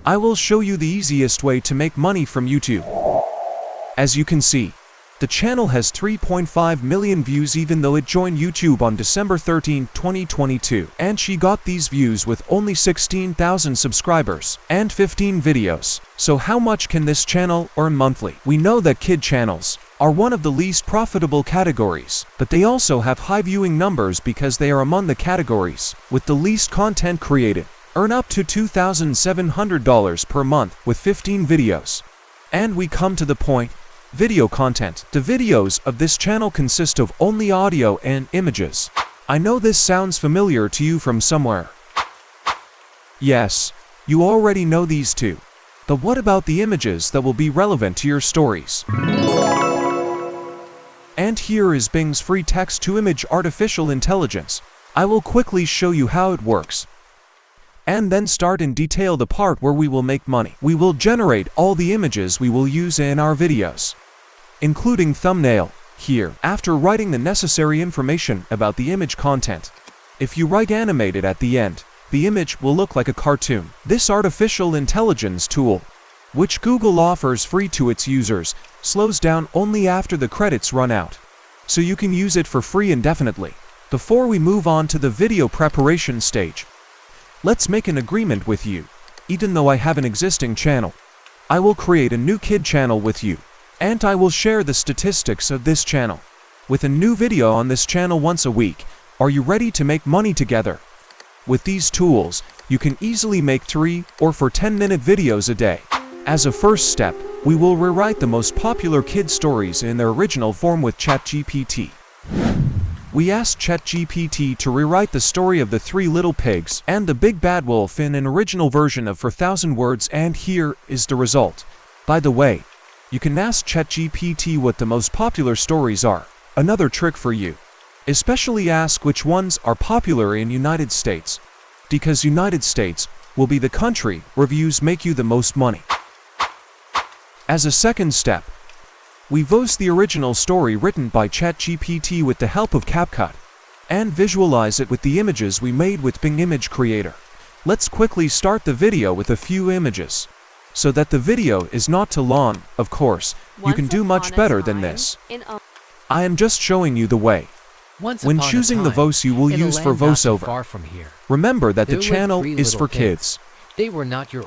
I will show you the easiest way to make money from YouTube. As you can see, the channel has 3.5 million views even though it joined YouTube on December 13, 2022. And she got these views with only 16,000 subscribers and 15 videos. So how much can this channel earn monthly? We know that kid channels are one of the least profitable categories, but they also have high viewing numbers because they are among the categories with the least content created. Earn up to $2,700 per month with 15 videos. And we come to the point. Video content. The videos of this channel consist of only audio and images. I know this sounds familiar to you from somewhere. Yes, you already know these two. But what about the images that will be relevant to your stories? And here is Bing's free text-to-image artificial intelligence. I will quickly show you how it works. And then start in detail the part where we will make money. We will generate all the images we will use in our videos, including thumbnail, here. After writing the necessary information about the image content, if you write animated at the end, the image will look like a cartoon. This artificial intelligence tool, which Google offers free to its users, slows down only after the credits run out, so you can use it for free indefinitely. Before we move on to the video preparation stage, let's make an agreement with you. Even though I have an existing channel, I will create a new kid channel with you, and I will share the statistics of this channel with a new video on this channel once a week. Are you ready to make money together? With these tools, you can easily make 3 or 4 10-minute videos a day. As a first step, we will rewrite the most popular kid stories in their original form with ChatGPT. We asked ChatGPT to rewrite the story of the 3 little pigs and the big bad wolf in an original version of 4,000 words, and here is the result. By the way, you can ask ChatGPT what the most popular stories are. Another trick for you. Especially ask which ones are popular in United States, because United States will be the country where views make you the most money. As a second step, we voice the original story written by ChatGPT with the help of CapCut, and visualize it with the images we made with Bing Image Creator. Let's quickly start the video with a few images, so that the video is not too long. Of course, you can do much better than this. I am just showing you the way. When choosing the voice you will use for voiceover, remember that the channel is for kids. They were not your.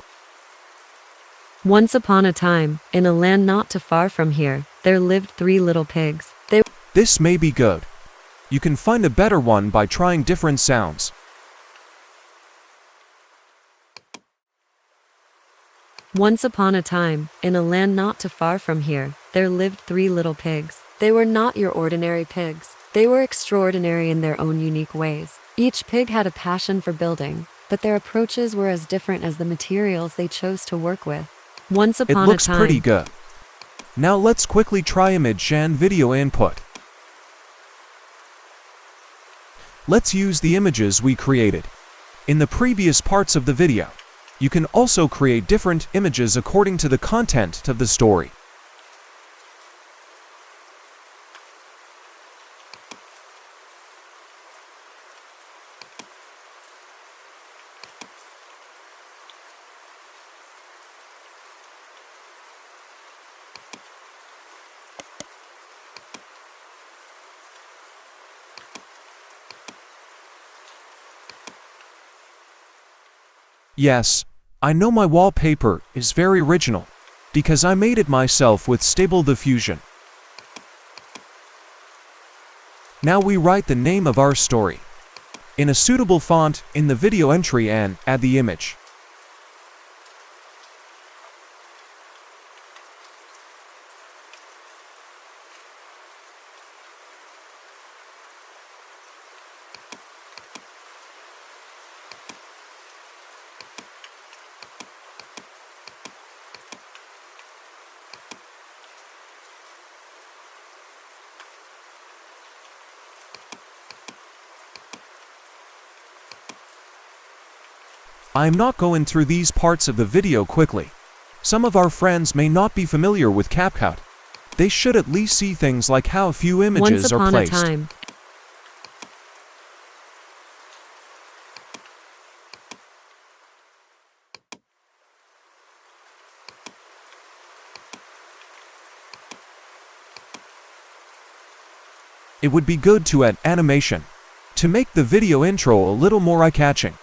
Once upon a time, in a land not too far from here, there lived 3 little pigs. This may be good. You can find a better one by trying different sounds. Once upon a time, in a land not too far from here, there lived 3 little pigs. They were not your ordinary pigs. They were extraordinary in their own unique ways. Each pig had a passion for building, but their approaches were as different as the materials they chose to work with. Once upon a time. It looks pretty good. Now let's quickly try image and video input. Let's use the images we created in the previous parts of the video. You can also create different images according to the content of the story. Yes, I know my wallpaper is very original, because I made it myself with Stable Diffusion. Now we write the name of our story in a suitable font in the video entry and add the image. I am not going through these parts of the video quickly. Some of our friends may not be familiar with CapCut. They should at least see things like how a few images are placed. Once upon a time. it would be good to add animation to make the video intro a little more eye-catching.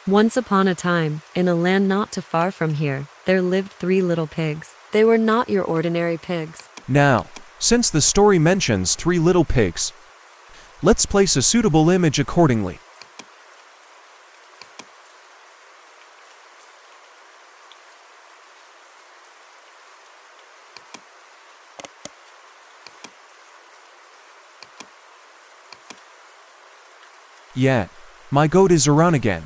Once upon a time, in a land not too far from here, there lived 3 little pigs. They were not your ordinary pigs. Now, since the story mentions 3 little pigs, let's place a suitable image accordingly. Yeah, my goat is around again.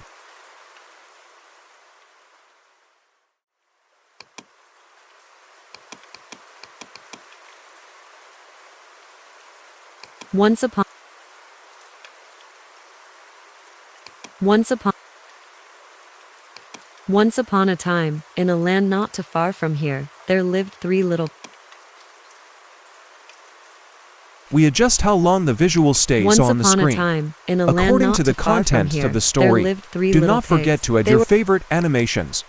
Once upon a time, in a land not too far from here, there lived 3 little. We adjust how long the visual stays Once on the upon a screen. time, in a land According not to the too far from content here, of the there story, lived 3 do little not forget pigs. to add They your were- favorite animations.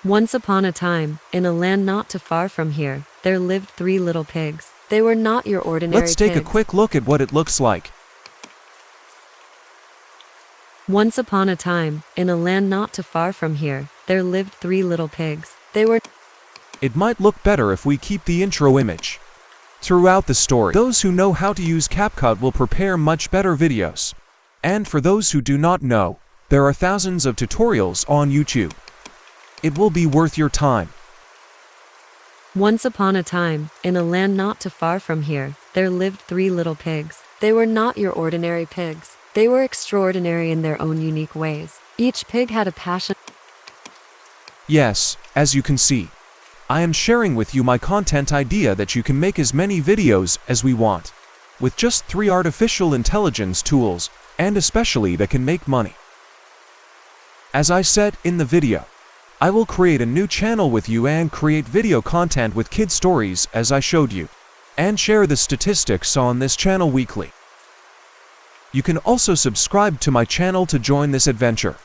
Once upon a time, in a land not too far from here, there lived 3 little pigs. They were not your ordinary Let's take a pigs. quick look at what it looks like. Once upon a time, in a land not too far from here, there lived 3 little pigs. They were. It might look better if we keep the intro image throughout the story. Those who know how to use CapCut will prepare much better videos. And for those who do not know, there are thousands of tutorials on YouTube. It will be worth your time. Once upon a time, in a land not too far from here, there lived 3 little pigs. They were not your ordinary pigs. They were extraordinary in their own unique ways. Each pig had a passion. Yes, as you can see, I am sharing with you my content idea that you can make as many videos as we want, with just 3 artificial intelligence tools, and especially that can make money. As I said in the video, I will create a new channel with you and create video content with kid stories as I showed you, and share the statistics on this channel weekly. You can also subscribe to my channel to join this adventure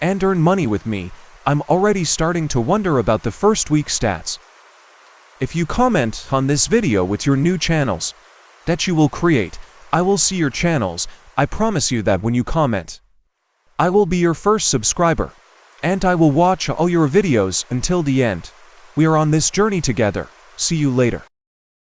and earn money with me. I'm already starting to wonder about the first week stats. If you comment on this video with your new channels that you will create, I will see your channels. I promise you that when you comment, I will be your first subscriber, and I will watch all your videos until the end. We are on this journey together. See you later.